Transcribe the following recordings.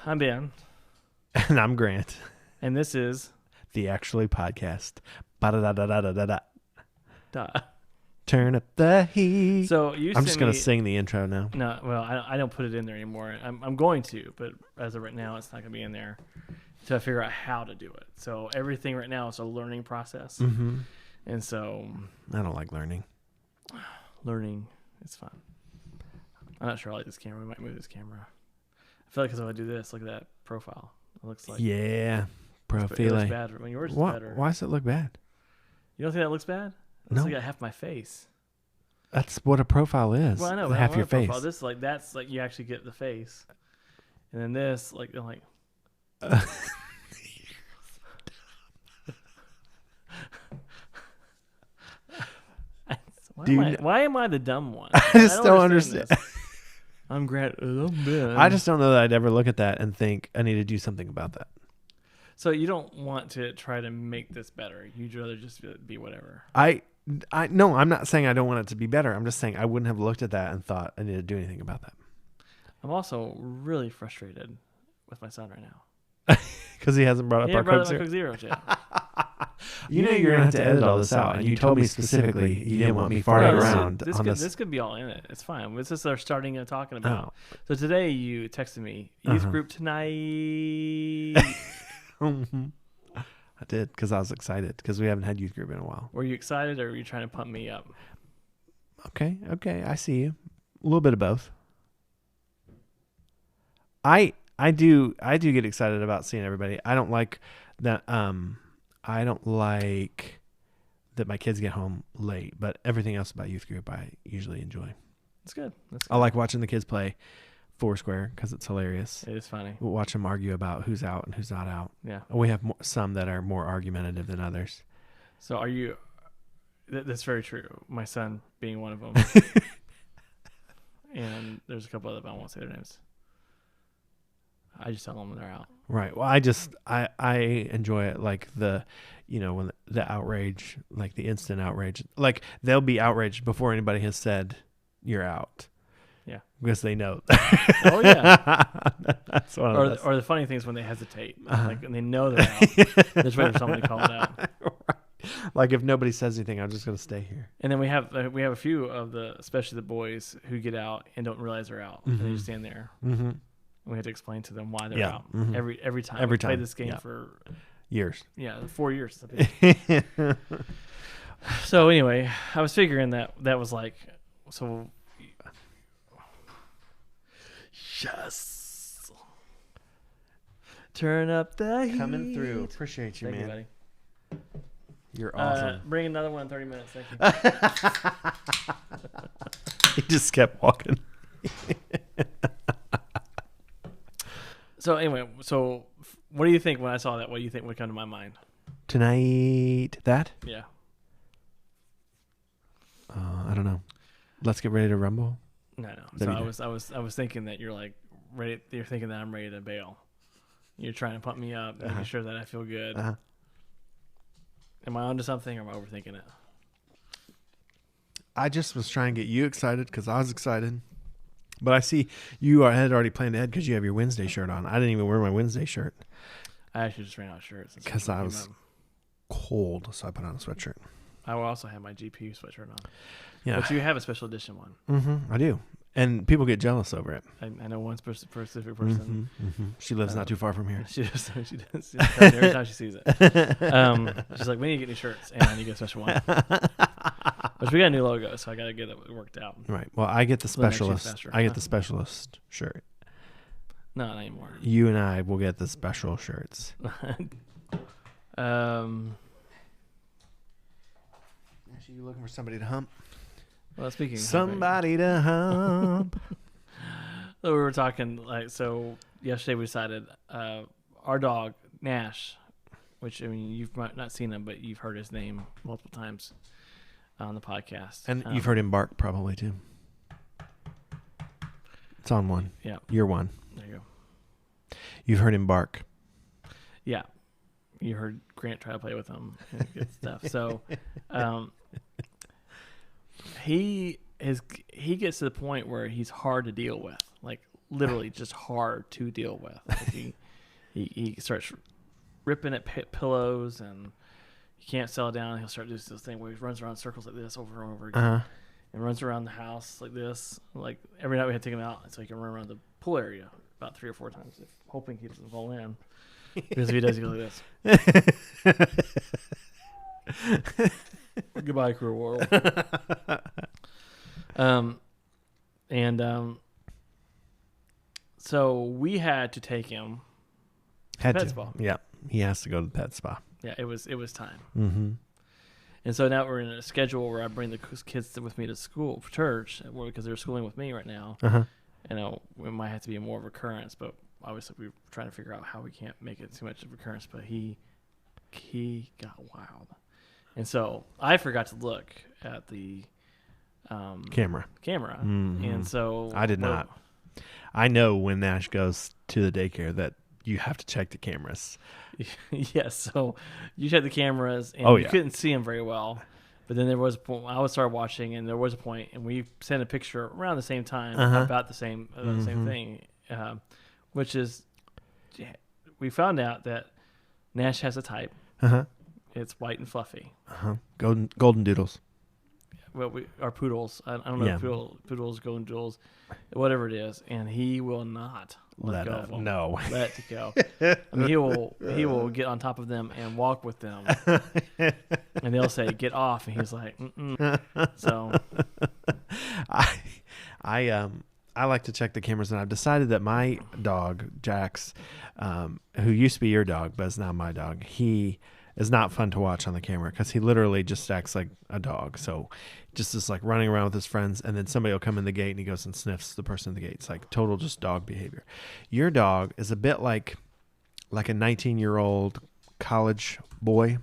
I'm Ben. And I'm Grant. And this is... The Actually Podcast. Ba-da-da-da-da-da-da. Duh. Turn up the heat. So I'm just going to sing the intro now. No, well, I don't put it in there anymore. I'm going to, but as of right now, it's not going to be in there until I figure out how to do it. So everything right now is a learning process. Mm-hmm. And so... I don't like learning. Learning is fun. I'm not sure I like this camera. We might move this camera. I feel like because if I do this, look at that profile. It looks like... Yeah. It looks bad. I mean, yours is better. Why does it look bad? You don't think that looks bad? It looks like I got half my face. That's what a profile is. Well, I know. Half your face. Profile. This is that's like you actually get the face. And then this, like... Why am I the dumb one? I just don't understand. I'm Grant. I just don't know that I'd ever look at that and think I need to do something about that. So you don't want to try to make this better. You'd rather just be whatever. No, I'm not saying I don't want it to be better. I'm just saying I wouldn't have looked at that and thought I need to do anything about that. I'm also really frustrated with my son right now. Because he hasn't brought up our Coke Zero yet. You know you're going to have to edit all this out. And you told me specifically you didn't want me farting around. This could be all in it. It's fine. This is our starting and talking about. Oh. So today you texted me, youth group tonight. I did because I was excited because we haven't had youth group in a while. Were you excited or were you trying to pump me up? Okay. I see you. A little bit of both. I do get excited about seeing everybody. I don't like that. I don't like that my kids get home late, but everything else about youth group I usually enjoy. That's good. I like watching the kids play Foursquare because it's hilarious. It is funny. We'll watch them argue about who's out and who's not out. Yeah. We have some that are more argumentative than others. So are you... That's very true. My son being one of them. And there's a couple other, but I won't say their names. I just tell them they're out. Right. Well, I enjoy it, like when the outrage, like the instant outrage, like they'll be outraged before anybody has said you're out. Yeah. Because they know. Oh yeah. That's one of or the funny thing is when they hesitate, like and they know they're out. They're just waiting for somebody to call it out. Right. Like if nobody says anything, I'm just going to stay here. And then we have a few of especially the boys who get out and don't realize they're out, and they just stand there. Mm-hmm. We had to explain to them why they're out every time. We played this game for years. Yeah, 4 years. So anyway, I was figuring that was like so. Yes. Turn up the heat. Coming through. Appreciate you, Thank man. You, buddy. You're awesome. Bring another one in 30 minutes. Thank you. He just kept walking. So anyway, what do you think when I saw that? What do you think would come to my mind? Tonight, that? Yeah. I don't know. Let's get ready to rumble. No. So I was thinking that you're like ready. You're thinking that I'm ready to bail. You're trying to pump me up, making sure that I feel good. Am I onto something, or am I overthinking it? I just was trying to get you excited because I was excited. But I see you had already planned ahead because you have your Wednesday shirt on. I didn't even wear my Wednesday shirt. I actually just ran out of shirts. Because I was cold, so I put on a sweatshirt. I will also have my GPU sweatshirt on. Yeah. But you have a special edition one. Mm-hmm, I do. And people get jealous over it. I know one specific person. She lives not too far from here. She does. She does. Every time she sees it. She's like, we need to get new shirts, and you get a special one. But we got a new logo, so I got to get it worked out. Right. Well, I get the specialist. I get the specialist shirt. No, not anymore. You and I will get the special shirts. Actually, you looking for somebody to hump? Well, speaking of somebody to hump. So we were talking so yesterday we decided our dog Nash, which I mean you've not seen him, but you've heard his name multiple times on the podcast, and you've heard him bark probably too. It's on one. Yeah, you're one. There you go. You've heard him bark. Yeah, you heard Grant try to play with him and good stuff. So, he gets to the point where he's hard to deal with. Like literally just hard to deal with. Like he starts ripping at pillows, and he can't settle down. He'll start doing this thing where he runs around in circles like this over and over again, and runs around the house like this. Like every night we had to take him out so he can run around the pool area about 3 or 4 times, hoping he doesn't fall in. Because if he does, he goes like this. Goodbye, cruel world. So we had to take him to the pet spa. Yeah, he has to go to the pet spa. Yeah, it was time. Mm-hmm. And so now we're in a schedule where I bring the kids with me to school, for church, because they're schooling with me right now. You know, it might have to be more of a recurrence, but obviously we're trying to figure out how we can't make it too much of a recurrence. But he got wild. And so I forgot to look at the camera. Mm-hmm. And so I did not. I know when Nash goes to the daycare that you have to check the cameras. Yes. So you check the cameras, and you couldn't see him very well. But then there was a point I would start watching, and there was a point, and we sent a picture around the same time about the same thing, which is we found out that Nash has a type. It's white and fluffy. Golden doodles. Well, our poodles. I don't know if poodles, golden doodles, whatever it is, and he will not let go of them. No, let it go. I mean, he will get on top of them and walk with them, and they'll say, "Get off," and he's like, "Mm-mm." So, I like to check the cameras, and I've decided that my dog Jax, who used to be your dog but is now my dog, he is not fun to watch on the camera because he literally just acts like a dog. So just is like running around with his friends, and then somebody will come in the gate and he goes and sniffs the person in the gate. It's like total just dog behavior. Your dog is a bit like a 19-year-old college boy.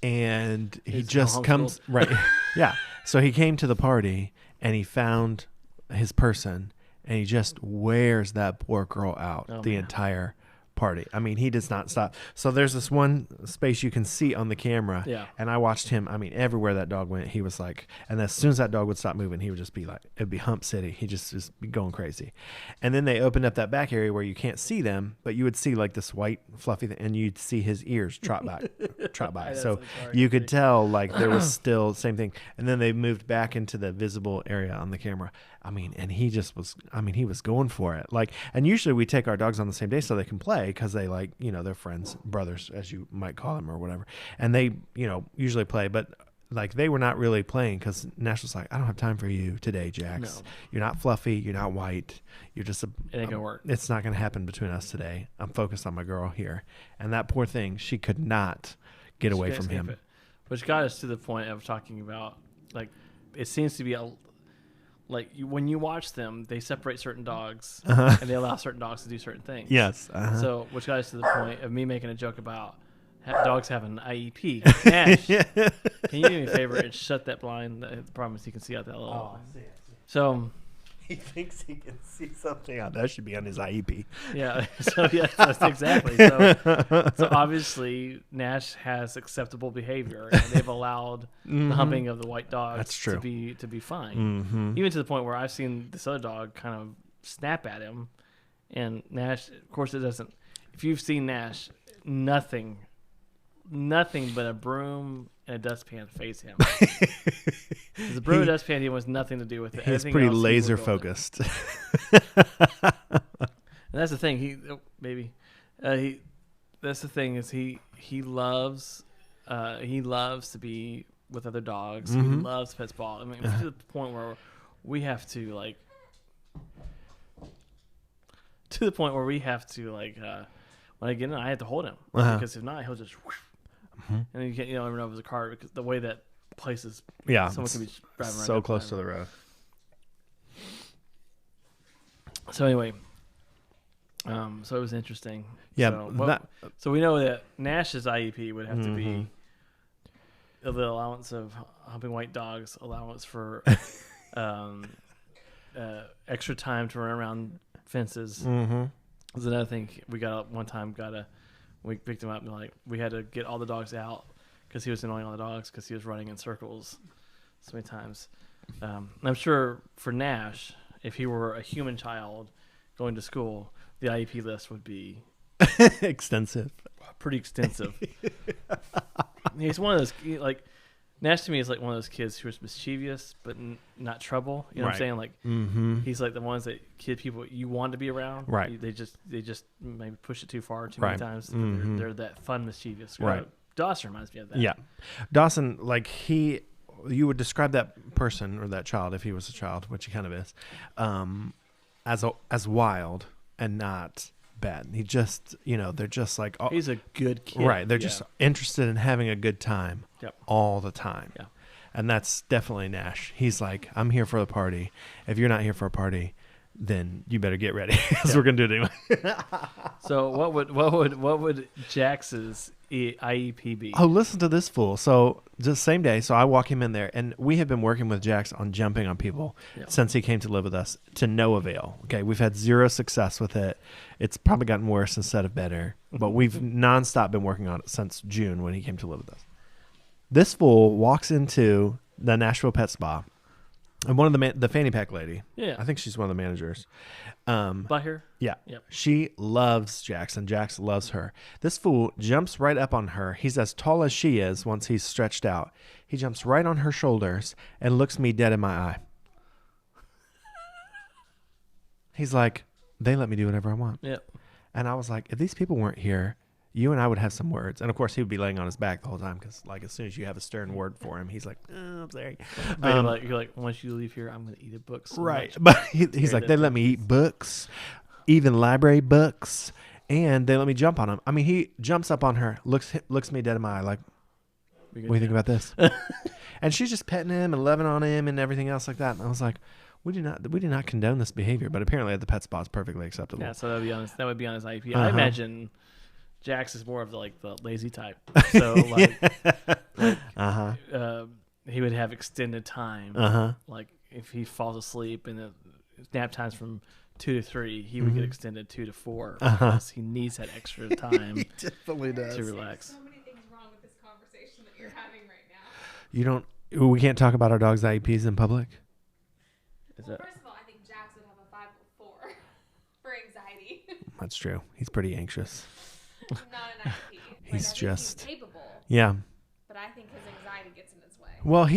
And he just comes right. Yeah. So he came to the party and he found his person, and he just wears that poor girl out entire party. I mean, he does not stop. So there's this one space you can see on the camera, and I watched him. I mean, everywhere that dog went, he was like, and as soon as that dog would stop moving, he would just be like, it'd be Hump City. He just be going crazy. And then they opened up that back area where you can't see them, but you would see like this white fluffy thing, and you'd see his ears trot by. So you could tell like there was still the same thing. And then they moved back into the visible area on the camera. I mean, and he just was, he was going for it. Like, and usually we take our dogs on the same day so they can play because they like, they're friends, brothers, as you might call them or whatever. And they, usually play, but like they were not really playing because Nash was like, I don't have time for you today, Jax. No. You're not fluffy. You're not white. You're just it ain't gonna work. It's not going to happen between us today. I'm focused on my girl here. And that poor thing, she could not get away from him. Which got us to the point of talking about, like, it seems to be when you watch them, they separate certain dogs and they allow certain dogs to do certain things. Yes. So, which got us to the point of me making a joke about dogs having an IEP. Nash, can you do me a favor and shut that blind? The problem is he can see out that little. Oh, I see. So he thinks he can see something out. That should be on his IEP. Yeah. So that's exactly. So obviously Nash has acceptable behavior, and they've allowed the humping of the white dogs to be fine. Even to the point where I've seen this other dog kind of snap at him, and Nash, of course, it doesn't. If you've seen Nash, nothing but a broom and a dustpan face him. The broom and dustpan was nothing to do with it. He's pretty laser focused. And that's the thing. That's the thing is he loves to be with other dogs. He loves pet spa. I mean, to the point where we have to when I get in, I have to hold him because if not, he'll just. And then you can't, never know if it's a car because the way that place is. Yeah, someone can be driving around so close to the road. So anyway, so it was interesting. Yeah. So we know that Nash's IEP would have to be the allowance of humping white dogs, allowance for extra time to run around fences. There's another thing we picked him up and we had to get all the dogs out because he was annoying all the dogs because he was running in circles so many times. I'm sure for Nash, if he were a human child going to school, the IEP list would be extensive, pretty extensive. He's one of those like Nash to me is like one of those kids who is mischievous but not trouble. You know what I'm saying? Like he's like the ones that people you want to be around. Right. They just maybe push it too far too many times. They're that fun mischievous. Right. Dawson reminds me of that. Yeah, Dawson, like you would describe that person or that child if he was a child, which he kind of is, as wild and not bad. He just, they're just like, he's a good kid. Right. They're just interested in having a good time all the time. Yeah. And that's definitely Nash. He's like, I'm here for the party. If you're not here for a party, then you better get ready because we're going to do it anyway. So what would Jax's IEP be? Oh, listen to this fool. So just same day. So I walk him in there, and we have been working with Jax on jumping on people since he came to live with us to no avail. Okay. We've had zero success with it. It's probably gotten worse instead of better, but we've nonstop been working on it since June when he came to live with us. This fool walks into the Nashville Pet Spa, and one of the fanny pack lady. Yeah. I think she's one of the managers. Black hair? Yeah. Yep. She loves Jax, and Jax loves her. This fool jumps right up on her. He's as tall as she is once he's stretched out. He jumps right on her shoulders and looks me dead in my eye. He's like, they let me do whatever I want. Yep. And I was like, if these people weren't here, you and I would have some words. And of course, he would be laying on his back the whole time because, like, as soon as you have a stern word for him, he's like, oh, I'm sorry. But you're like, once you leave here, I'm going to eat a book. So right. much. But he's like, they let me eat books, even library books, and they let me jump on him. I mean, he jumps up on her, looks me dead in my eye, like, what do you think about this? And she's just petting him and loving on him and everything else like that. And I was like, we do not condone this behavior, but apparently at the pet spa it's perfectly acceptable. Yeah, so that would be on his IEP. I imagine Jax is more of the lazy type. So he would have extended time. Like if he falls asleep and the nap time's from 2 to 3, he would get extended 2 to 4 because he needs that extra time. He definitely does to relax. So many things wrong with this conversation that you're having right now. You don't. We can't talk about our dog's IEPs in public. First of all, I think Jax would have a 504 for anxiety. That's true. He's pretty anxious. Not an IEP. He's just he's capable. Yeah. But I think his anxiety gets in his way. Well,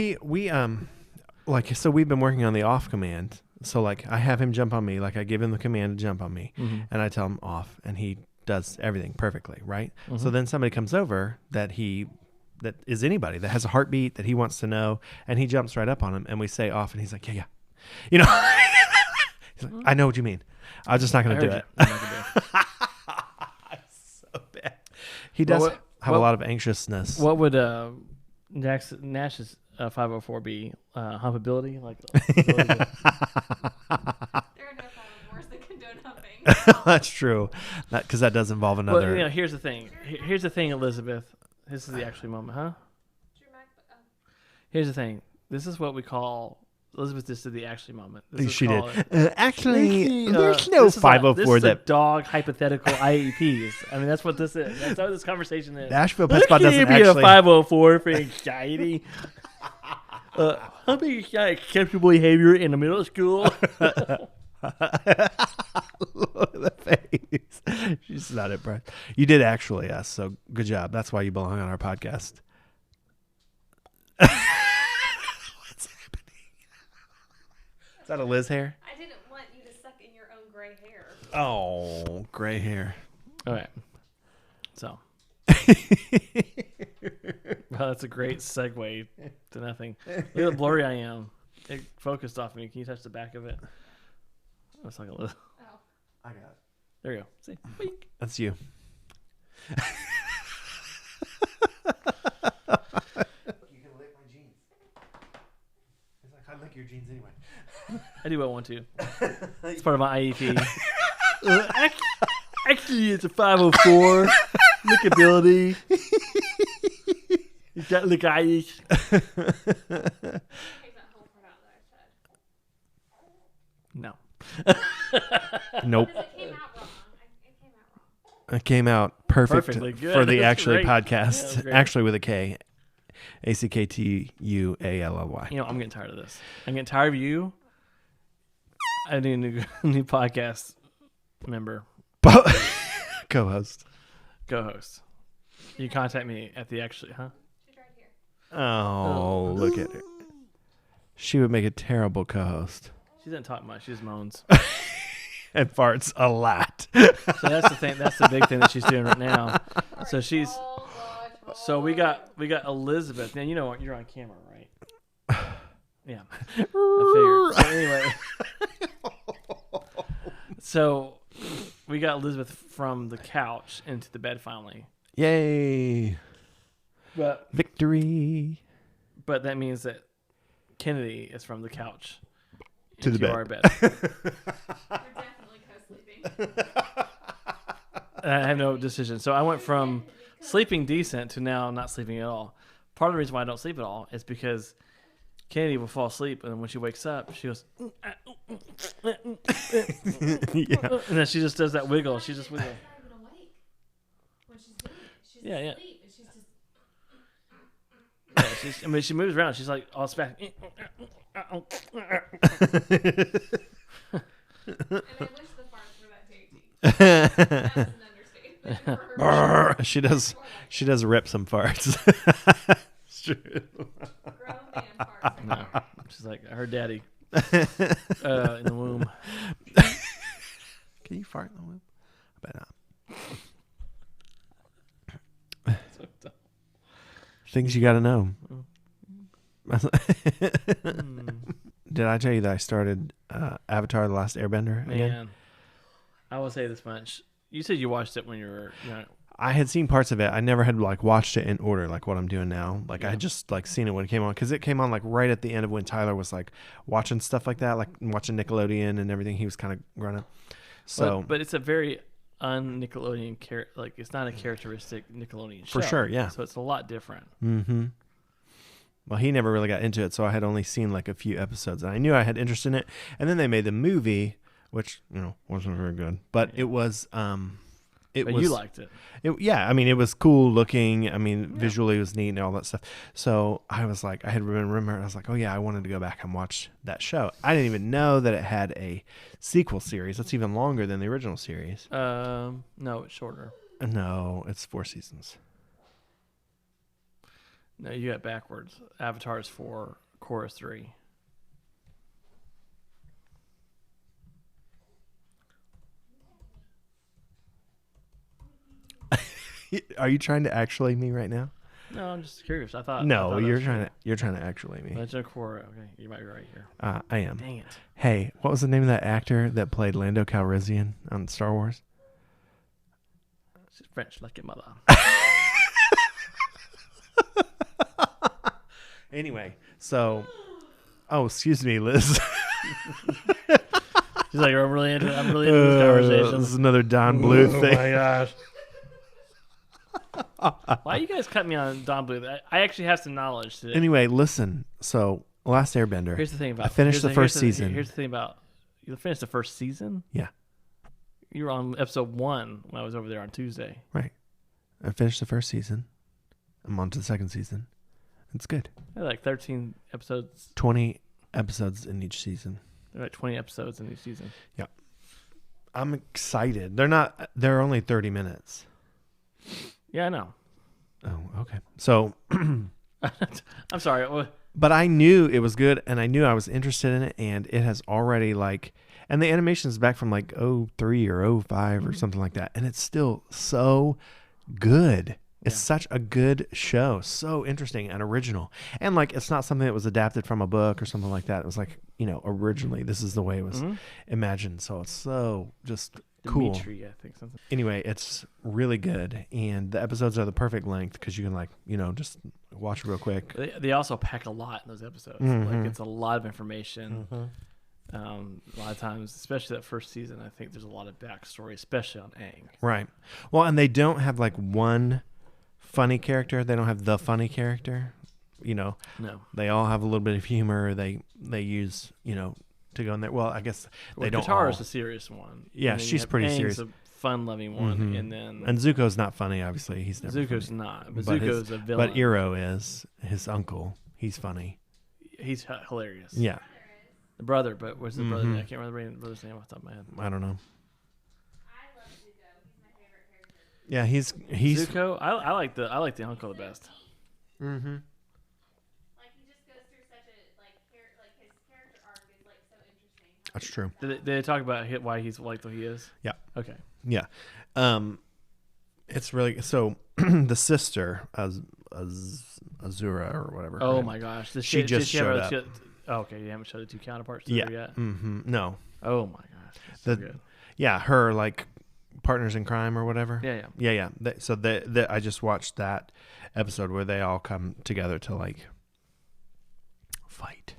so we've been working on the off command. So like I have him jump on me, like I give him the command to jump on me, and I tell him off, and he does everything perfectly, right? So then somebody comes over that is anybody that has a heartbeat that he wants to know, and he jumps right up on him, and we say off, and he's like, yeah. He's like, I know what you mean. I'm just not going to do it. So bad. He does have a lot of anxiousness. What would Nash's 504 be? Humpability? There are no 504s that condone humping. That's true. Because that does involve another. Well, here's the thing. Here's the thing, Elizabeth. This is the actual moment, huh? Here's the thing. This is what we call... Elizabeth just did the actually moment. She did. Actually, there's no 504 this is a dog hypothetical IEPs. I mean, that's what this is. That's what this conversation is. Nashville Pet Spa doesn't be actually... a 504 for anxiety. How big is acceptable behavior in the middle of school? Look at the face. She's not impressed. You did actually, yes. So good job. That's why you belong on our podcast. What's happening? Is that a Liz hair? I didn't want you to suck in your own gray hair. Oh, gray hair. All right. So. Well, that's a great segue to nothing. Look how blurry I am. It focused off me. Can you touch the back of it? That's like a little. Oh. I got it. There you go. See? Wink. That's you. You can lick my jeans. It's like I lick your jeans anyway. I do what I want to. It's part of my IEP. Actually, it's a 504. Lickability. You've got lick eyes. Take that whole part out that I said. No. Nope. Because it came out wrong. It came out wrong. It came out perfectly good. for the That's actually great. podcast. Yeah, great. Actually with a K. ACKTUALLY. You know, I'm getting tired of this. I'm getting tired of you I need a new podcast member, Co-host. co-host. You contact me at the actually, huh? She's right here. Oh, look at her. She would make a terrible co-host. She doesn't talk much. She just moans. And farts a lot. So that's the thing. That's the big thing that she's doing right now. So she's. Oh, gosh. So we got Elizabeth. Now you know what? You're on camera, right? Yeah. I figured. So anyway. So we got Elizabeth from the couch into the bed finally. Yay. But Victory. that means that Kennedy is from the couch To the into bed. our bed. We're definitely co-sleeping. I have no decision. So I went from sleeping decent to now not sleeping at all. Part of the reason why I don't sleep at all is because Kennedy will fall asleep, and then when she wakes up, she goes, Yeah. and then she just does that wiggle. She just wiggles. She's not even awake when she's doing it. She's Yeah, yeah. asleep, and she's just. Yeah, she moves around. She's like all back. And I wish the farts were that tasty. That's an understatement. For her. She does rip some farts. It's true. Grown man farts. No, she's like her daddy in the womb. Can you fart in the womb? I bet not. So dumb. Things you got to know. Mm, Did I tell you that I started Avatar: The Last Airbender again? man, I will say this much. You said you watched it when you were young. I had seen parts of it. I never had like watched it in order like what I'm doing now. Like I had just like seen it when it came on because it came on like right at the end of when Tyler was like watching stuff like that, like watching Nickelodeon and everything. He was kind of growing up. So But it's a very un-Nickelodeon like it's not a characteristic Nickelodeon show. For sure, yeah. So it's a lot different. Mm-hmm. Well, he never really got into it, so I had only seen like a few episodes, and I knew I had interest in it. And then they made the movie, which wasn't very good, but it was. But you liked it. Yeah, I mean, it was cool looking. I mean, visually it was neat and all that stuff. So I was like, I had remember, I was like, oh yeah, I wanted to go back and watch that show. I didn't even know that it had a sequel series. That's even longer than the original series. No, it's shorter. No, it's 4 seasons. No, you got backwards. Avatar is 4, Korra is 3. Are you trying to actually me right now? No, I'm just curious. I thought You're trying to actually me. Legend of Korra. Okay, you might be right here. I am. Dang it. Hey, what was the name of that actor that played Lando Calrissian on Star Wars? She's French like your mother. Anyway, so, excuse me, Liz. She's like, I'm really into this conversation. This is another Don Bluth thing. Oh my gosh. Why you guys cut me on Don Bluth? I actually have some knowledge today. Anyway, listen. So, Last Airbender. Here's the thing about I finished the first season. Here's the thing about you finished the first season. Yeah. You were on episode 1 when I was over there on Tuesday. Right. I finished the first season. I'm on to the second season. It's good. They're like 13 episodes. 20 episodes in each season. They're like 20 episodes in each season. Yeah. I'm excited. They're only 30 minutes. Yeah, I know. Oh, okay. So, I'm sorry. but I knew it was good and I knew I was interested in it, and it has already and the animation is back from like 03 or 05 or something like that. And it's still so good. It's such a good show. So interesting and original. And it's not something that was adapted from a book or something like that. It was originally this is the way it was imagined. So it's so just cool. Dimitri, I think something. Anyway, it's really good. And the episodes are the perfect length because you can just watch real quick. They also pack a lot in those episodes. Mm-hmm. It's a lot of information. A lot of times, especially that first season, I think there's a lot of backstory, especially on Aang. Right. Well, and they don't have one funny character. They don't have the funny character. No. They all have a little bit of humor. They use, to go in there. Well, I guess they don't. Katara all. is a serious one. Yeah, And then you she's have pretty Aang's serious. a fun-loving one, Mhm. and then And Zuko's not funny, obviously. He's never Zuko's funny. not. But But Zuko's a villain. But Iroh is his uncle. He's funny. He's hilarious. Yeah. The brother, but what's the brother? Mhm. I can't remember the brother's name off the top of my head. I don't know. I love Zuko. He's my favorite character. Yeah, he's. Zuko. I like the uncle the best. Mm-hmm. Like he just goes through such a like his character arc is like so interesting. That's true. Did they talk about why he's like the way he is? Yeah. Okay. Yeah. It's really so. The sister Azura or whatever. Oh right? my gosh. She just showed up. Oh, okay, you haven't showed the two counterparts to Yeah. her yet? Mm-hmm. No. Oh my gosh. That's so good. Yeah, her like partners in crime or whatever. Yeah. Yeah. So I just watched that episode where they all come together to like fight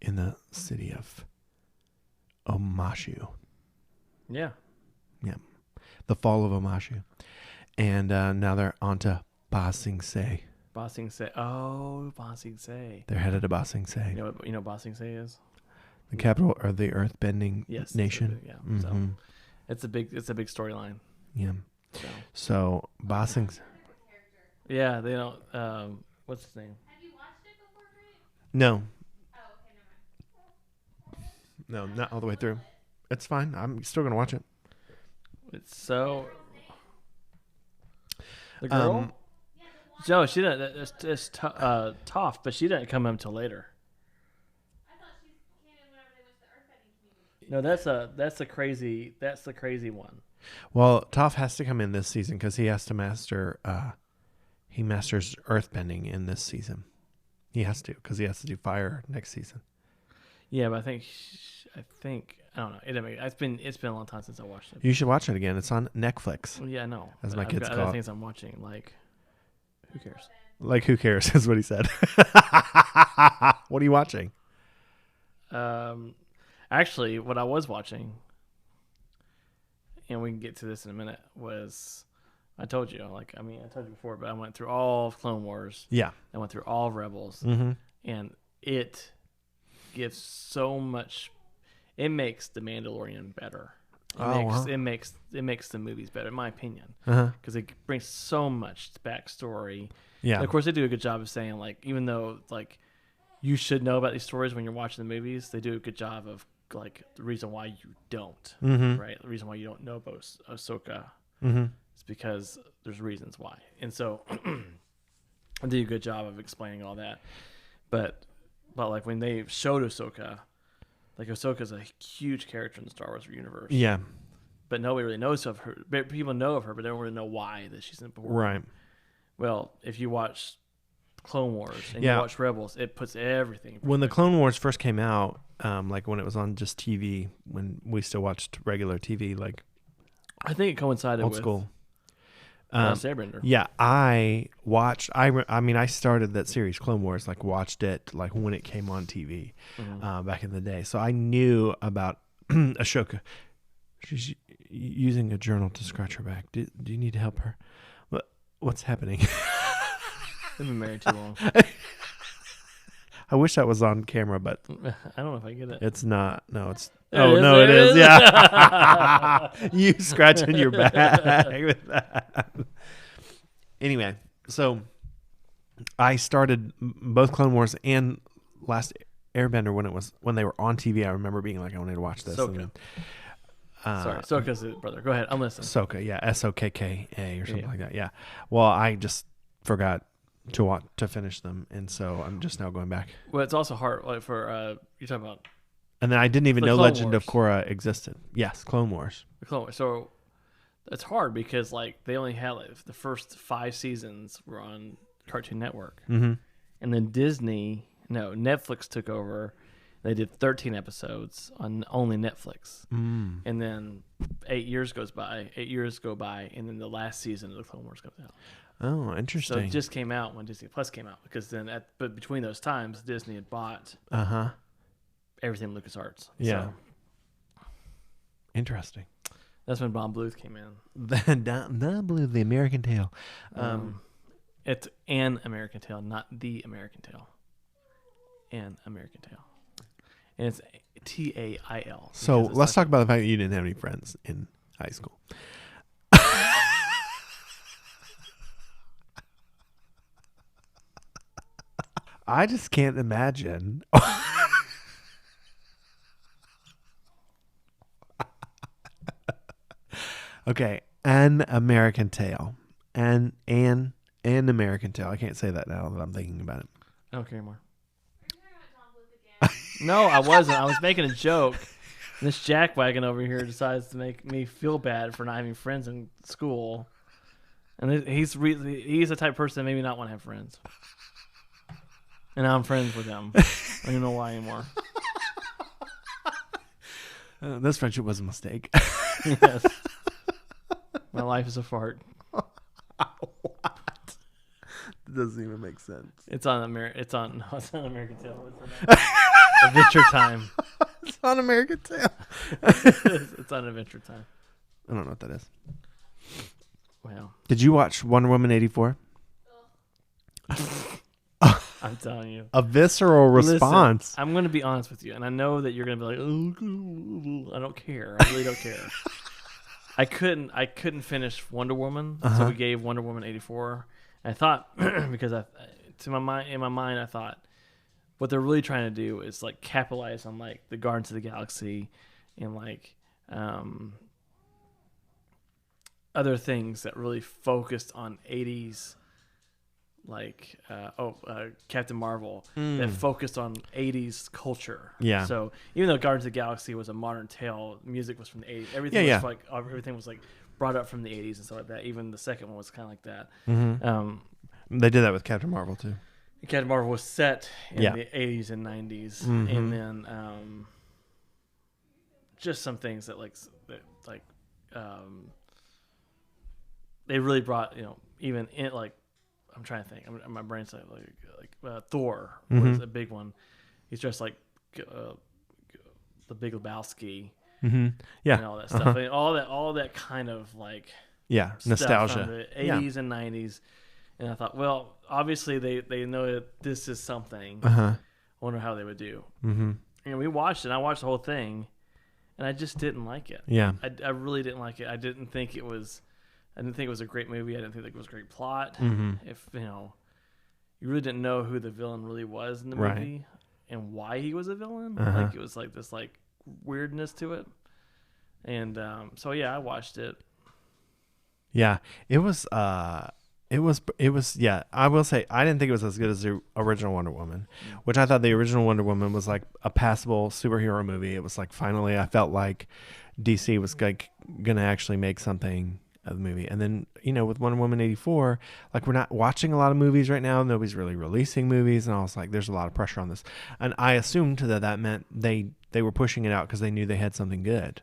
in the city of Omashu. Yeah. The fall of Omashu. And now they're on to Ba Sing Se. Ba Sing Se. Oh, Ba Sing Se. They're headed to Ba Sing Se. You know what Ba Sing Se is? The capital or the earth-bending Yes. nation. Yeah. Mhm. So it's a big storyline. Yeah. So So Ba Sing Se. yeah, they don't. What's his name? Have you watched it before, Grant? No. Oh, okay, never mind. No, not all the way through. It's fine. I'm still going to watch it. It's so. The girl. No, she didn't. It's Toph, but she didn't come until later. I thought she came in whenever they went to the earthbending community. No, that's the crazy one. Well, Toph has to come in this season because he has to master. He masters earthbending in this season. He has to because he has to do fire next season. Yeah, but I think I don't know. It's been a long time since I watched it. You should watch it again. It's on Netflix. Well, yeah, I know. As But my I've kids got call other it. things I'm watching. Like, who cares? Like, who cares? Is what he said. What are you watching? Actually, what I was watching, and we can get to this in a minute, was I told you. I told you before, but I went through all of Clone Wars. Yeah. I went through all of Rebels, Mm-hmm. and it gives so much. It makes The Mandalorian better. It makes the movies better, in my opinion, Uh-huh. because it brings so much backstory. Yeah. And of course, they do a good job of saying, like, even though like you should know about these stories when you're watching the movies, they do a good job of like the reason why you don't, Mm-hmm. right? The reason why you don't know about Ahsoka Mm-hmm. is because there's reasons why, and so they do a good job of explaining all that. But like when they showed Ahsoka, like Ahsoka's a huge character in the Star Wars universe. Yeah. But nobody really knows of her. People know of her, but they don't really know why that she's important. Right. Well, if you watch Clone Wars and Yeah. you watch Rebels, it puts everything. When the Clone Wars first came out, like when it was on just TV, when we still watched regular TV, like I think it coincided old with school. Airbender. Yeah, I watched. I started that series, Clone Wars. Like watched it like when it came on TV Mhm. back in the day. So I knew about Ashoka. She's using a journal to scratch her back. Do you need to help her? What's happening? They've been married too long. I wish that was on camera, but I don't know if I get it. it's not. No, it's. There Oh it is, no, there it it is. is. Yeah, you scratching your back with that. Anyway, so I started both Clone Wars and Last Airbender when they were on TV. I remember being like, I wanted to watch this. Ahsoka. And then, Sorry, Ahsoka's the brother. Go ahead, I'm listening. Ahsoka, yeah, Sokka or something Yeah. like that. Yeah. Well, I just forgot to finish them, and so I'm just now going back. Well, it's also hard like for you're talking about And then I didn't even The know Clone Legend of Wars. Korra existed. Yes, Clone Wars. the Clone Wars. So it's hard because like they only had like the first 5 seasons were on Cartoon Network, Mm-hmm. and then Netflix took over. They did 13 episodes on only Netflix. Mm. And then 8 years go by, and then the last season of the Clone Wars comes out. Oh, So interesting. it just came out when Disney Plus came out, because then but between those times, Disney had bought Uh-huh. everything LucasArts. Yeah. So Interesting. that's when Bob Bluth came in. The blue, the American Tail. It's An American Tale, not The American Tale. An American Tale. And it's TAIL. So because it's let's like- talk about the fact that you didn't have any friends in high school. I just can't imagine. Okay, An American Tail. An American Tail. I can't say that now that I'm thinking about it. I don't care anymore. Are you talking about Tom Bluth again? No, I wasn't. I was making a joke. And this jackwagon over here decides to make me feel bad for not having friends in school. And he's the type of person that made me not want to have friends. And now I'm friends with him. I don't even know why anymore. This friendship was a mistake. Yes. My life is a fart. What? That doesn't even make sense. It's on American Tail. It's on Adventure Time. It's on American Tail. It's on Adventure Time. I don't know what that is. Wow. Did you watch Wonder Woman 84? I'm telling you. A visceral response. Listen, I'm going to be honest with you, and I know that you're going to be like, oh, I don't care. I really don't care. I couldn't finish Wonder Woman, so we gave Wonder Woman 84. And I thought, because in my mind, I thought, what they're really trying to do is like capitalize on like the Guardians of the Galaxy and like other things that really focused on 80s, like Captain Marvel, that focused on 80s culture. Yeah. So even though Guardians of the Galaxy was a modern tale, music was from the 80s. Everything was like brought up from the 80s and stuff like that. Even the second one was kind of like that. Mm-hmm. They did that with Captain Marvel too. Captain Marvel was set in the 80s and 90s, and then just some things that they really brought, even in like, I'm trying to think. My brain's like Thor was a big one. He's dressed like the Big Lebowski, yeah, and all that stuff. And all that kind of like nostalgia from the 80s and 90s. And I thought, well, obviously they know that this is something. I wonder how they would do. And we watched it. And I watched the whole thing, and I just didn't like it. Yeah, I really didn't like it. I didn't think it was a great movie. I didn't think it was a great plot. If you really didn't know who the villain really was in the movie and why he was a villain, like it was like this like weirdness to it. And so I watched it. Yeah, it was. Yeah, I will say I didn't think it was as good as the original Wonder Woman, which I thought the original Wonder Woman was like a passable superhero movie. It was like finally I felt like DC was like gonna actually make something of the movie. And then, with Wonder Woman 84, like we're not watching a lot of movies right now. Nobody's really releasing movies, and I was like, there's a lot of pressure on this. And I assumed that meant they were pushing it out because they knew they had something good.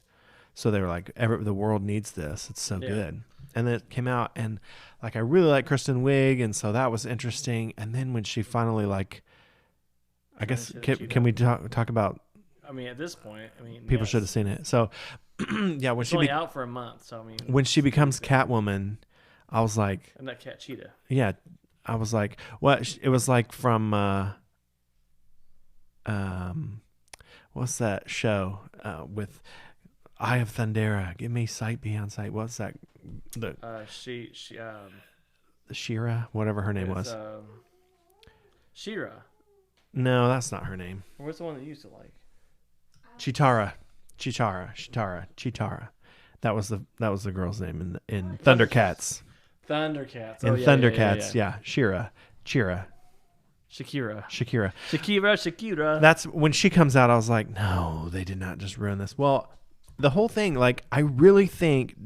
So they were like, the world needs this. It's so good. And then it came out, and like I really like Kristen Wiig, and so that was interesting. And then when she finally I guess can we talk about? I mean, at this point, people should have seen it. So yeah, when it's only out for a month, so when she becomes Catwoman, I was like, and that Cat Cheetah. Yeah, I was like, what? It was like from what's that show with Eye of Thundera? Give me sight beyond sight. What's that? Shira, whatever her name was. Shira. No, that's not her name. What's the one that you used to like? Chitara. That was the girl's name in Thundercats. Thundercats. In Thundercats, yeah. Shakira. That's when she comes out. I was like, no, they did not just ruin this. Well, the whole thing, like, I really think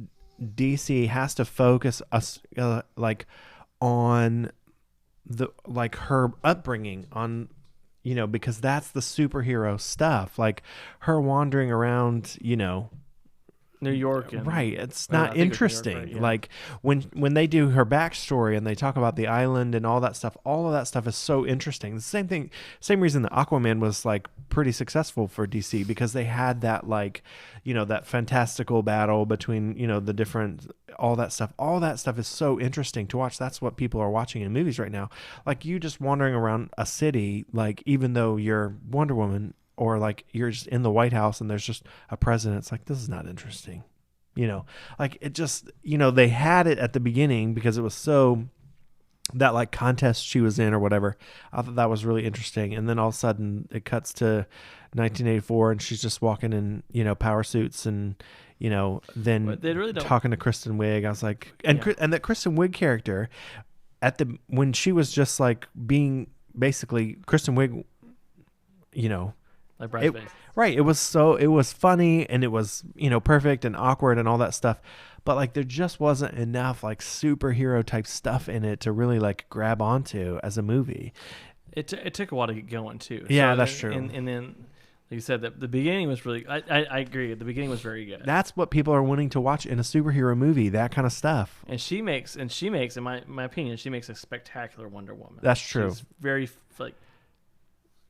DC has to focus us on her upbringing on, because that's the superhero stuff, like her wandering around, New York, right? It's not interesting. York, right? Yeah. Like when they do her backstory and they talk about the island and all of that stuff is so interesting. The same reason that Aquaman was like pretty successful for DC, because they had that that fantastical battle between the different all that stuff is so interesting to watch. That's what people are watching in movies right now. Like you just wandering around a city, like even though you're Wonder Woman. Or like you're just in the White House and there's just a president. It's like, this is not interesting. Like it just, they had it at the beginning because it was so that like contest she was in or whatever. I thought that was really interesting. And then all of a sudden it cuts to 1984 and she's just walking in, power suits and, then But they really don't. talking to Kristen Wiig, I was like, and that Kristen Wiig character when she was just like being basically Kristen Wiig, Like Bridesmaids. right. It was funny and it was, perfect and awkward and all that stuff. But like there just wasn't enough like superhero type stuff in it to really like grab onto as a movie. It took a while to get going too. Yeah, that's true. And then, like you said, the beginning was really. I agree. The beginning was very good. That's what people are wanting to watch in a superhero movie. That kind of stuff. And she makes, in my opinion, she makes a spectacular Wonder Woman. That's true. She's very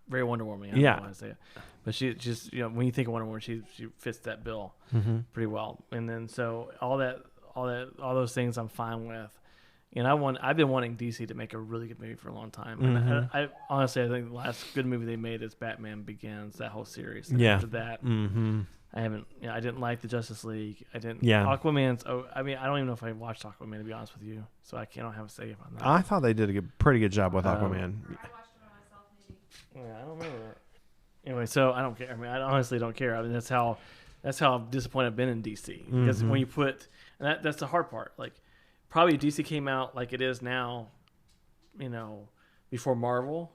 very Wonder Woman. I don't know how to say it. But she just, when you think of Wonder Woman, she fits that bill pretty well. And then so all those things I'm fine with. And I've been wanting DC to make a really good movie for a long time. And I honestly, I think the last good movie they made is Batman Begins, that whole series. And after that, I haven't. I didn't like the Justice League. I didn't. Yeah. Aquaman's. I don't even know if I watched Aquaman, to be honest with you. So I don't have a say on that. I thought they did a pretty good job with Aquaman. I watched it by myself, maybe. Yeah, I don't remember. Anyway, so I don't care. I honestly don't care. That's how disappointed I've been in DC, because when you put, and that's the hard part. Like, probably if DC came out like it is now, before Marvel,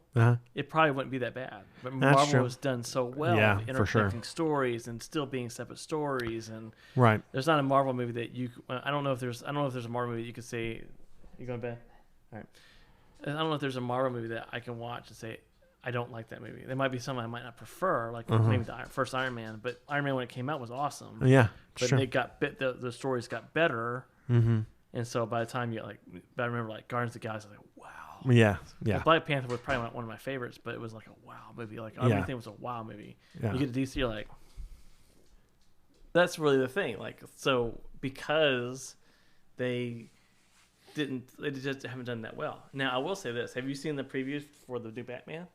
it probably wouldn't be that bad. But Marvel has done so well, interconnecting stories and still being separate stories. And right, there's not a Marvel movie that you. I don't know if there's a Marvel movie that you could say. You going to bed? All right. I don't know if there's a Marvel movie that I can watch and say I don't like that movie. There might be some I might not prefer, like maybe the first Iron Man. But Iron Man when it came out was awesome. Yeah, but they got the stories got better. And so by the time I remember like Guardians of the Galaxy, I was like, wow. Yeah. Like Black Panther was probably one of my favorites, but it was like a wow movie. Like everything was a wow movie. Yeah. You get to DC, you're like, that's really the thing. Like, so because they just haven't done that well. Now I will say this: have you seen the previews for the new Batman?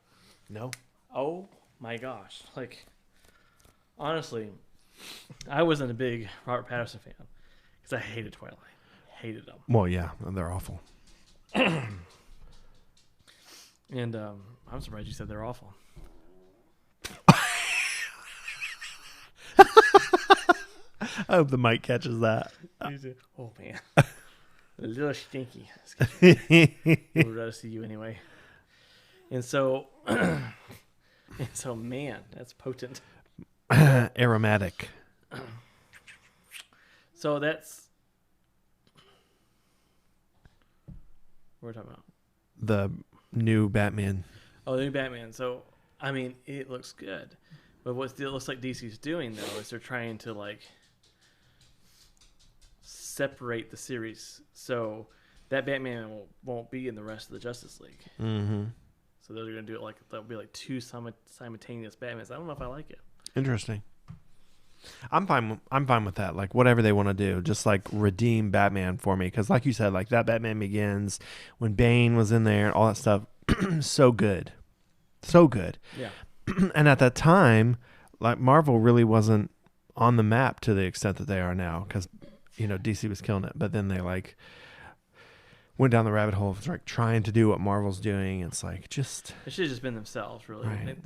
No. Oh my gosh! Like, honestly, I wasn't a big Robert Pattinson fan because I hated Twilight. Hated them. Well, yeah, they're awful. And I'm surprised you said they're awful. I hope the mic catches that. Oh man, a little stinky. We'd rather see you anyway. And so, man, that's potent. Aromatic. So that's what we're talking about. The new Batman. Oh, the new Batman. So, it looks good. But what it looks like DC's doing, though, is they're trying to, separate the series. So that Batman won't be in the rest of the Justice League. Mm-hmm. So they're going to do it there'll be two simultaneous Batmans. I don't know if I like it. Interesting. I'm fine with that. Like whatever they want to do, just redeem Batman for me. Because like you said, that Batman Begins, when Bane was in there, all that stuff, so good. Yeah. And at that time, Marvel really wasn't on the map to the extent that they are now. Because, DC was killing it. But then they went down the rabbit hole of trying to do what Marvel's doing. It's it should have just been themselves, really. Right.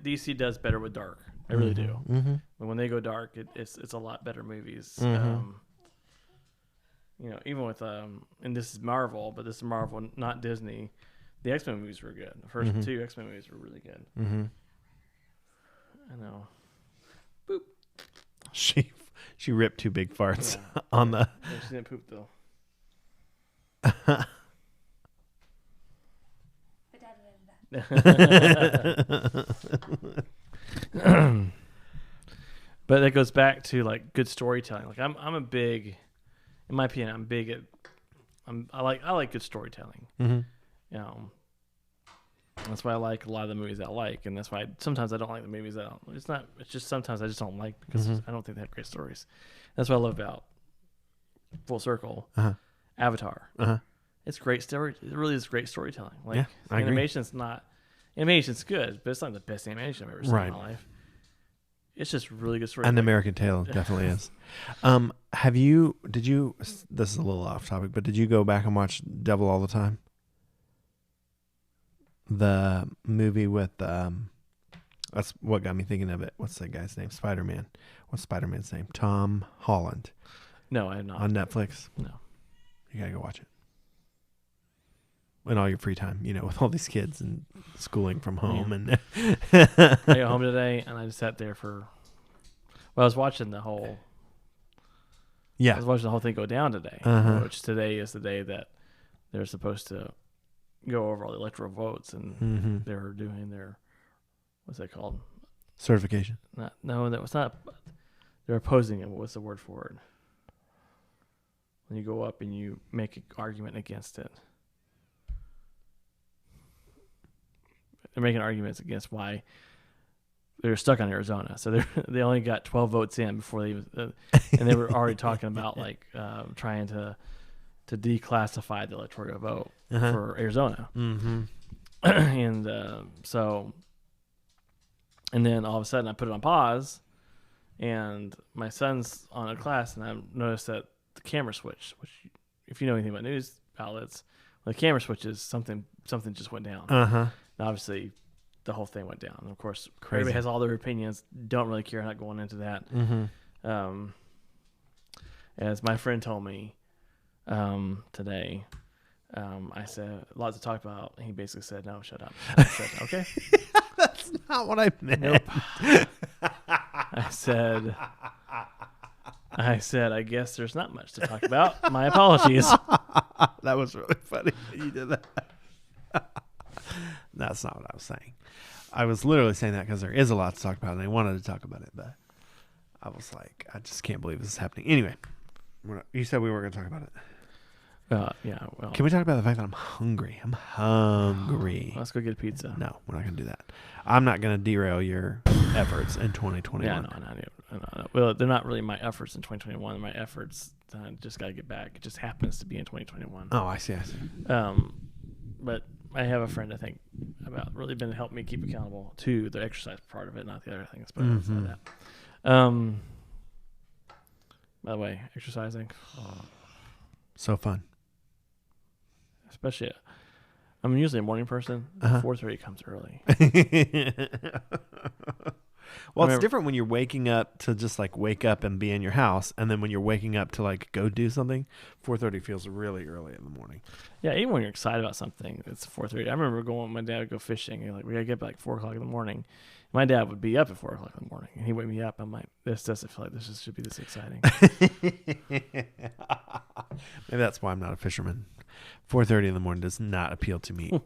DC does better with dark. They really do. Mm-hmm. But when they go dark, it's a lot better movies. Mm-hmm. Even with and this is Marvel, but this is Marvel, not Disney. The X-Men movies were good. The first two X-Men movies were really good. Mm-hmm. I know. Boop. She ripped two big farts on the. Yeah, she didn't poop though. But that goes back to good storytelling. I'm a big, in my opinion, I'm big at, I like good storytelling. Mm-hmm. That's why I like a lot of the movies I like, and that's why sometimes I don't like the movies it's just sometimes I just don't like because I don't think they have great stories. That's what I love about Full Circle, Avatar. It's great story. It really is great storytelling. Animation's good, but it's not the best animation I've ever seen in my life. It's just really good story. An American Tale definitely is. This is a little off topic, but did you go back and watch Devil All the Time? The movie with That's what got me thinking of it. What's that guy's name? Spider-Man. What's Spider-Man's name? Tom Holland. No, I have not. On Netflix. No. You gotta go watch it. In all your free time, with all these kids and schooling from home. And I got home today and I just sat there I was watching the whole thing go down today, which today is the day that they're supposed to go over all the electoral votes, and they're doing their, what's that called? Certification. No, that was not. They're opposing it. What's the word for it? When you go up and you make an argument against it. They're making arguments against why they're stuck on Arizona. So they only got 12 votes in before they even, and they were already talking about trying to declassify the electoral vote for Arizona. Mm-hmm. And and then all of a sudden I put it on pause, and my son's on a class, and I noticed that the camera switch, which if you know anything about news outlets, when the camera switches, something just went down. And obviously, the whole thing went down. And of course, everybody has all their opinions. Don't really care. Not going into that. As my friend told me today, I said, lots to talk about. And he basically said, no, shut up. I said, okay. That's not what I meant. Nope. I said, I guess there's not much to talk about. My apologies. That was really funny that you did that. That's not what I was saying. I was literally saying that because there is a lot to talk about, and I wanted to talk about it, but I was like, I just can't believe this is happening. Anyway, you said we weren't going to talk about it. Yeah. Well, can we talk about the fact that I'm hungry? I'm hungry. Let's go get a pizza. No, we're not going to do that. I'm not going to derail your efforts in 2021. Yeah, no. Well, they're not really my efforts in 2021. My efforts just got to get back. It just happens to be in 2021. Oh, I see. But I have a friend I think about really been to help me keep accountable to the exercise part of it, not the other things. But outside that. By the way, exercising. So fun. Especially, I'm usually a morning person. 4:30 comes early. Well, it's different when you're waking up to just wake up and be in your house, and then when you're waking up to go do something, 4:30 feels really early in the morning. Yeah, even when you're excited about something, it's 4:30. I remember going with my dad to go fishing, and we gotta get up 4 o'clock in the morning. My dad would be up at 4 o'clock in the morning, and he'd wake me up. I'm like, this doesn't feel like this should be this exciting. Maybe that's why I'm not a fisherman. 4:30 in the morning does not appeal to me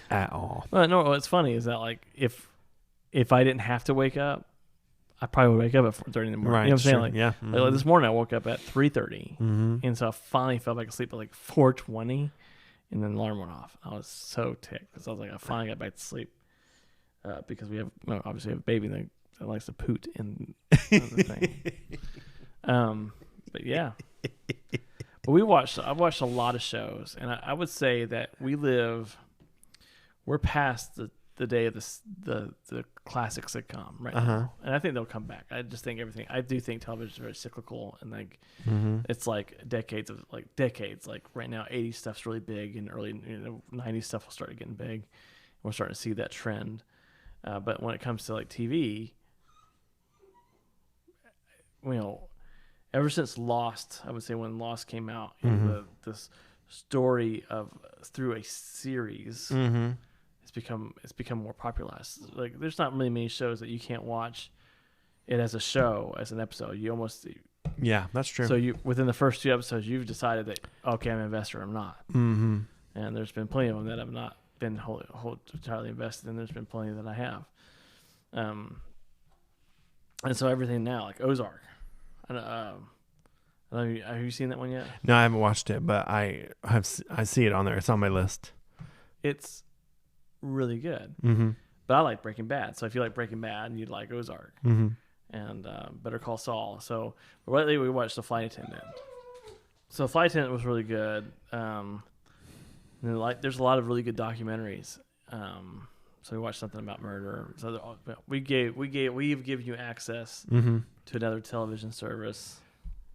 at all. Well, no, what's funny is that if I didn't have to wake up, I probably would wake up at 4:30 in the morning. Right, you know what I'm saying? yeah. Like this morning I woke up at 3:30, and so I finally fell back asleep at 4:20, and then the alarm went off. I was so ticked because I was like, I finally got back to sleep because we obviously have a baby that likes to poot in the thing. But yeah. But I've watched a lot of shows, and I would say that we're past the day of the classic sitcom right now, and I think they'll come back. I just think I do think television is very cyclical, and it's decades. Like right now, 80s stuff's really big, and early 90s stuff will start getting big. We're starting to see that trend, but when it comes to TV, ever since Lost, I would say when Lost came out, this story through a series, it's become more popularized. There's not really many shows that you can't watch it as a show, as an episode. You almost that's true. So within the first 2 episodes, you've decided that okay, I'm an investor, I'm not. And there's been plenty of them that I've not been entirely invested in. There's been plenty that I have. And so everything now, like Ozark. Have you seen that one yet? No, I haven't watched it, but I see it on there. It's on my list. It's really good. But I like Breaking Bad. So if you like Breaking Bad, you'd like Ozark. And Better Call Saul. So lately we watched The Flight Attendant. So Flight Attendant was really good. And there's a lot of really good documentaries. So we watched something about murder. So we've given you access to another television service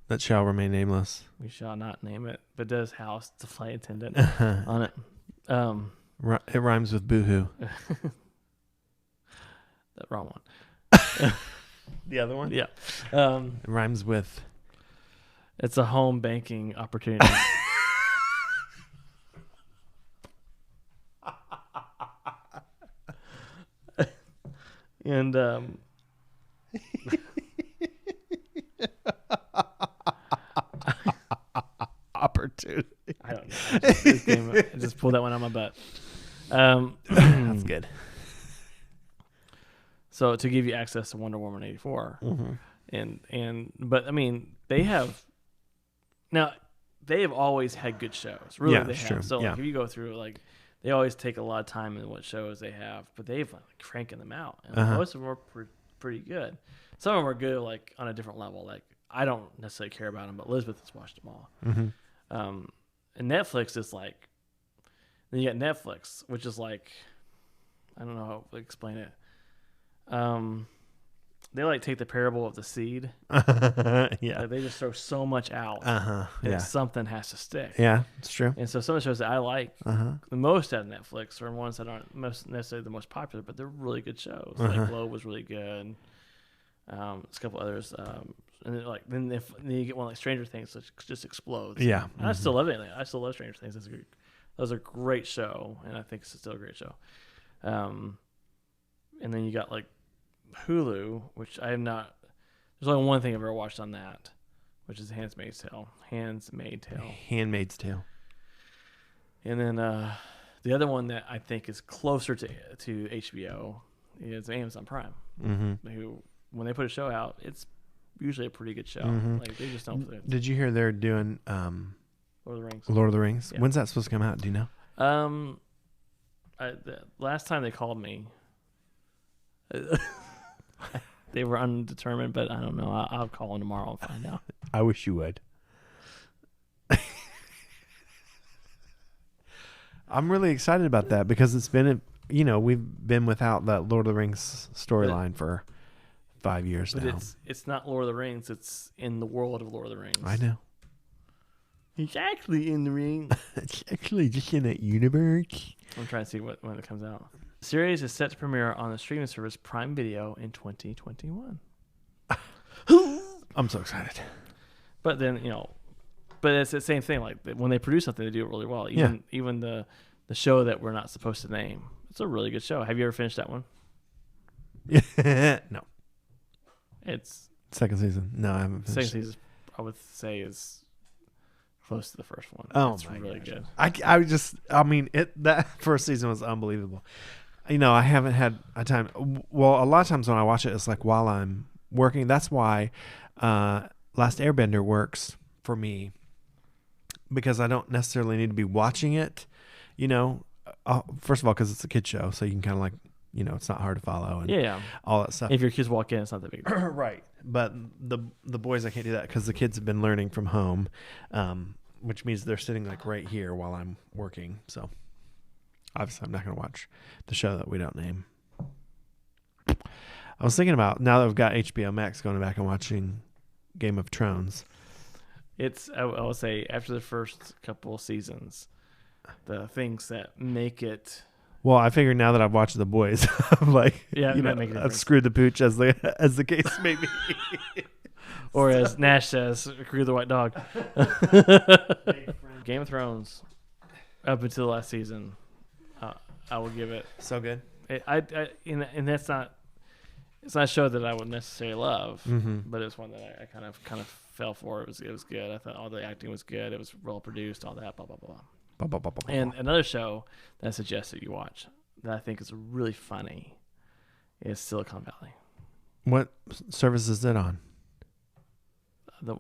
that shall remain nameless. We shall not name it, but does house the flight attendant on it. It rhymes with boohoo. The wrong one. The other one? Yeah. It rhymes with. It's a home banking opportunity. And Opportunity. I don't know. I just pulled that one out of my butt. That's good. So to give you access to Wonder Woman 84, but I mean they have always had good shows. Really, Yeah, they it's have. true. So Yeah. like if you go through like they always take a lot of time in what shows they have, but they've like cranking them out, and most of them are pretty good. Some of them are good like on a different level. Like I don't necessarily care about them, but Elizabeth has watched them all. And Netflix is like, then you got Netflix, which is like, I don't know how to explain it. They like take the parable of the seed. Yeah. Like, they just throw so much out. Yeah. And something has to stick. Yeah, it's true. And so some of the shows that I like the most out of Netflix are ones that aren't necessarily the most popular, but they're really good shows. Like Globe was really good. There's a couple others. And then you get one like Stranger Things, which just explodes. Yeah. And I still love it. I still love Stranger Things. That was a great show, and I think it's still a great show. And then you got like Hulu, which I have not. There's only one thing I've ever watched on that, which is Handmaid's Tale. Handmaid's Tale. And then the other one that I think is closer to HBO is Amazon Prime. Who, when they put a show out, it's usually a pretty good show. Like they just don't. Did you hear they're doing Lord of the Rings? Lord of the Rings. Yeah. When's that supposed to come out? Do you know? The last time they called me, they were undetermined, but I don't know. I'll call them tomorrow and find out. I wish you would. I'm really excited about that because it's been, we've been without that Lord of the Rings storyline for 5 years now. But it's not Lord of the Rings. It's in the world of Lord of the Rings. I know. It's actually in the ring. It's actually just in that universe. I'm trying to see when it comes out. The series is set to premiere on the streaming service Prime Video in 2021. I'm so excited. But then, but it's the same thing. Like when they produce something, they do it really well. Even the show that we're not supposed to name. It's a really good show. Have you ever finished that one? No. It's second season. No, I haven't finished. Second season, I would say, is close to the first one. Oh, it's my really gosh. good. That first season was unbelievable. I haven't had a time. Well, a lot of times when I watch it, it's like while I'm working. That's why Last Airbender works for me, because I don't necessarily need to be watching it. First of all, because it's a kid show, so you can kind of like, it's not hard to follow and all that stuff. If your kids walk in, it's not that big. Right. But the boys, I can't do that because the kids have been learning from home, which means they're sitting like right here while I'm working. So obviously I'm not going to watch the show that we don't name. I was thinking about, now that we've got HBO Max, going back and watching Game of Thrones. I will say, after the first couple of seasons, the things that make it. Well, I figured now that I've watched The Boys, I'm like, I've screwed the pooch as the case may be. Or as Nash says, screw the white dog. Game of Thrones, up until the last season, I will give it. So good. And that's not. It's not a show that I would necessarily love, but it's one that I kind of fell for. It was good. I thought all the acting was good. It was well produced. All that, blah blah blah. And another show that I suggest that you watch that I think is really funny is Silicon Valley. What service is it on? The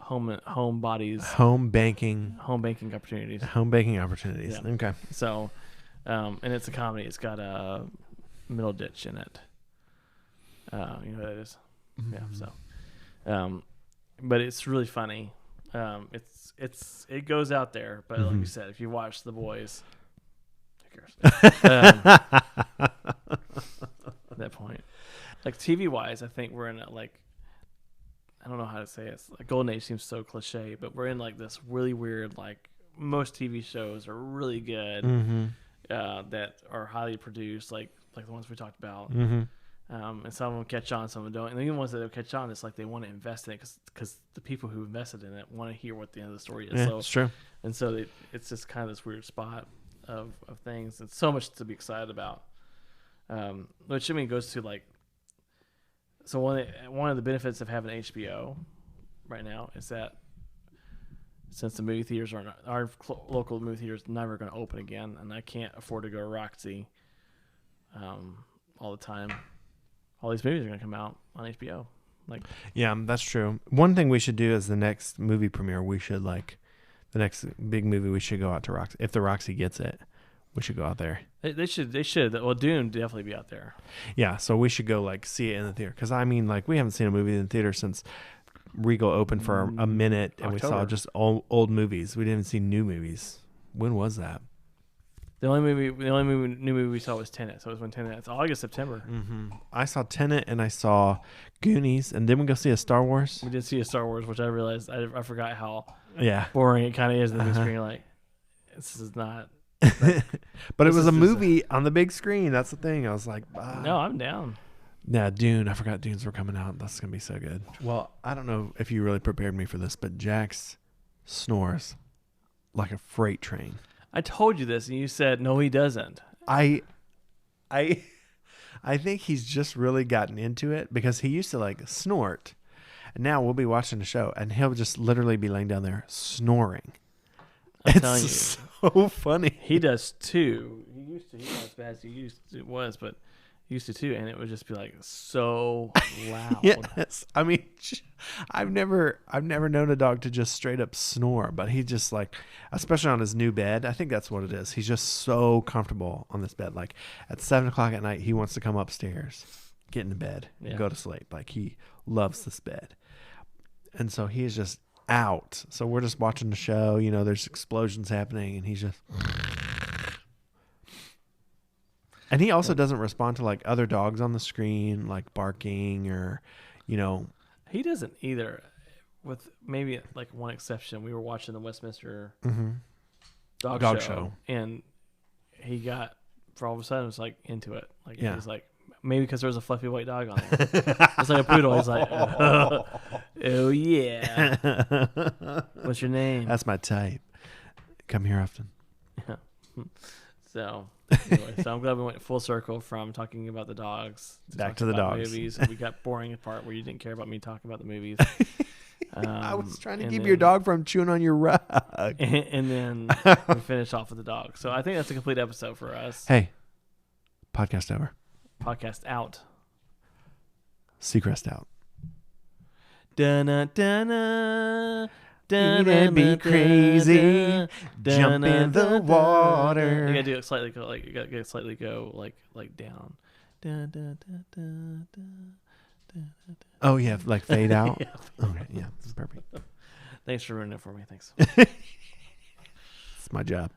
home bodies. Home banking opportunities. Home banking opportunities. Yeah. Okay. So, and it's a comedy. It's got a Middle Ditch in it. You know what that is? Mm-hmm. Yeah. So, but it's really funny. It goes out there, but like you said, if you watch The Boys, who cares? At that point, like TV wise, I think we're in I don't know how to say it. It's like Golden Age seems so cliche, but we're in like this really weird, like most TV shows are really good, that are highly produced, like the ones we talked about. And some of them catch on, some of them don't. And even the ones that don't catch on, it's like they want to invest in it because the people who invested in it want to hear what the end of the story is. Yeah, So it's true. And so it's just kind of this weird spot of things. It's so much to be excited about. Which I mean goes to like, so one of the benefits of having HBO right now is that since the movie theaters our local movie theaters never going to open again, and I can't afford to go to Roxy all the time. All these movies are going to come out on HBO. Like, yeah, that's true. One thing we should do is the next movie premiere, we should like the next big movie, we should go out to Roxy. If the Roxy gets it, we should go out there. they should. Well, Dune definitely be out there. Yeah, so we should go like see it in the theater. Because I mean, like we haven't seen a movie in the theater since Regal opened for a minute, and we saw just old movies. We didn't see new movies. When was that? The only new movie we saw was Tenet. So it was when Tenet. It's August, September. Mm-hmm. I saw Tenet and I saw Goonies, and then we go see a Star Wars. We did see a Star Wars, which I realized I forgot how Yeah, boring it kind of is in the big screen. Like, this is not. but it was a movie on the big screen. That's the thing. I was like, no, I'm down. Yeah, Dune. I forgot Dunes were coming out. That's gonna be so good. Well, I don't know if you really prepared me for this, but Jax snores like a freight train. I told you this, and you said no, he doesn't. I think he's just really gotten into it because he used to like snort, and now we'll be watching the show, and he'll just literally be laying down there snoring. I'm telling you, It's so funny. he does too. He's not as bad as it was, but he used to too, and it would just be like so loud. Yes, I mean, I've never known a dog to just straight up snore, but he just like, especially on his new bed. I think that's what it is. He's just so comfortable on this bed. Like at 7:00 at night, he wants to come upstairs, get into bed, and go to sleep. Like he loves this bed, and so he is just out. So we're just watching the show. You know, there's explosions happening, and he's just. And he also doesn't respond to like other dogs on the screen, like barking or, you know. He doesn't either, with maybe like one exception. We were watching the Westminster dog show, and he got, for all of a sudden, was like into it. Like he was like, maybe because there was a fluffy white dog on it. It's like a poodle. He's like, oh yeah. What's your name? That's my type. Come here often. Yeah. So anyway, so I'm glad we went full circle from talking about the dogs back to the dogs. Movies. We got boring part where you didn't care about me talking about the movies. I was trying to keep your dog from chewing on your rug. And then we finished off with the dog. So I think that's a complete episode for us. Hey, podcast over. Podcast out. Seacrest out. Dun dun. You'd be crazy. Jump in the water. You gotta do it slightly. You gotta slightly go like down. Oh yeah, like fade out. Yeah. Okay, yeah, this is perfect. Thanks for ruining it for me. Thanks. It's my job.